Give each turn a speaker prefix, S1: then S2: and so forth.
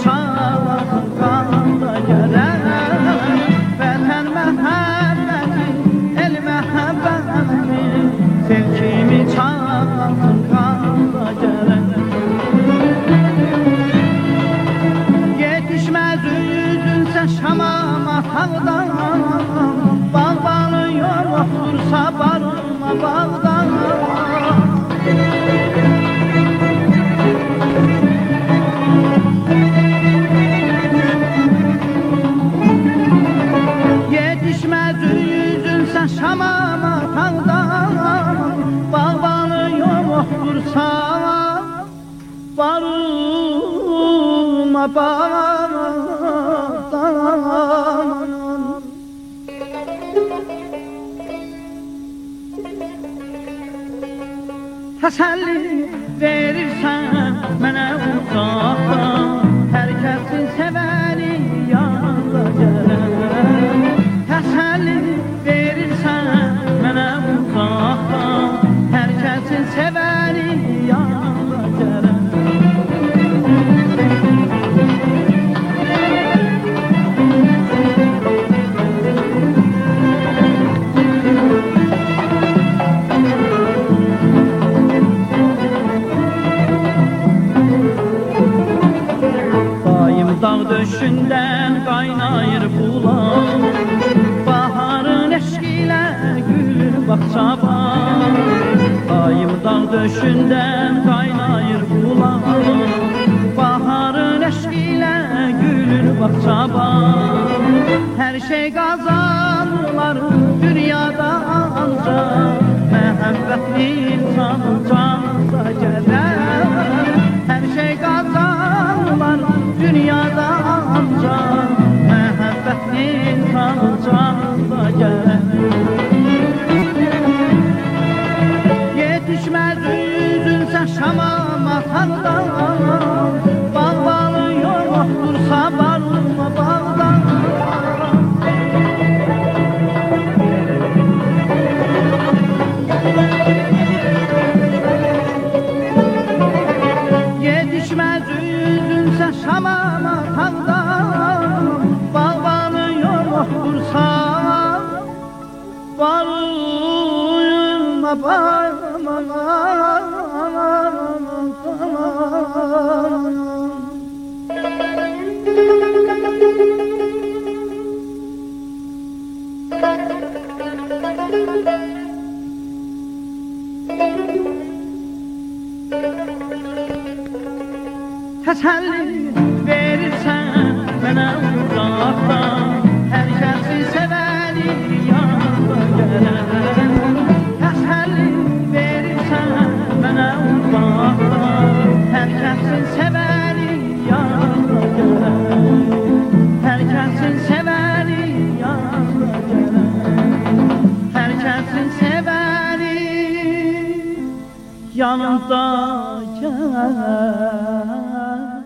S1: çalsın qanda gələr. Vətən məhəbbəti, el məhəbbəti, sel kimi çalsın qanda gələr. Yetişməz üzünsə Şamama tağdan, bağbanı yoxdursa barınma bağdan. Yetişməz üzünsə Şamama tağdan, bağbanı yoxdursa barınma bağdan. Təsəlli verirsən mənə uzaqdan, hər kəsin sevəni yanında gələr. Təsəlli verirsən mənə uzaqdan, hər kəsin sevəni yanında gələr. Dağ döşündən qaynayır bulan, baharın eşqi ilə gülür bağçaban. Ayım dağ döşündən qaynayır bulan, baharın eşqi ilə gülür bağçaban. Hər şey qazanırlar dünyada ancaq, məhəbbətli insanın canında gələr. Hər şey qazanırlar dünyada ancaq, məhəbbətli insanın canında gələr. Yetişməz üzünsə Şamama tağdan, bağbanı yoxdursa barınma bağdan. Yetişməz üzünsə Şamama tağdan, bağbanı yoxdursa barınma bağdan. Təsəlli verirsən mənə uzaqdan, hər kəsin sevəni yanında gələr. Təsəlli verirsən mənə uzaqdan, hər kəsin sevəni yanında gələr. Hər kəsin sevəni yanında gələr. Hər kəsin sevəni yanında gələr.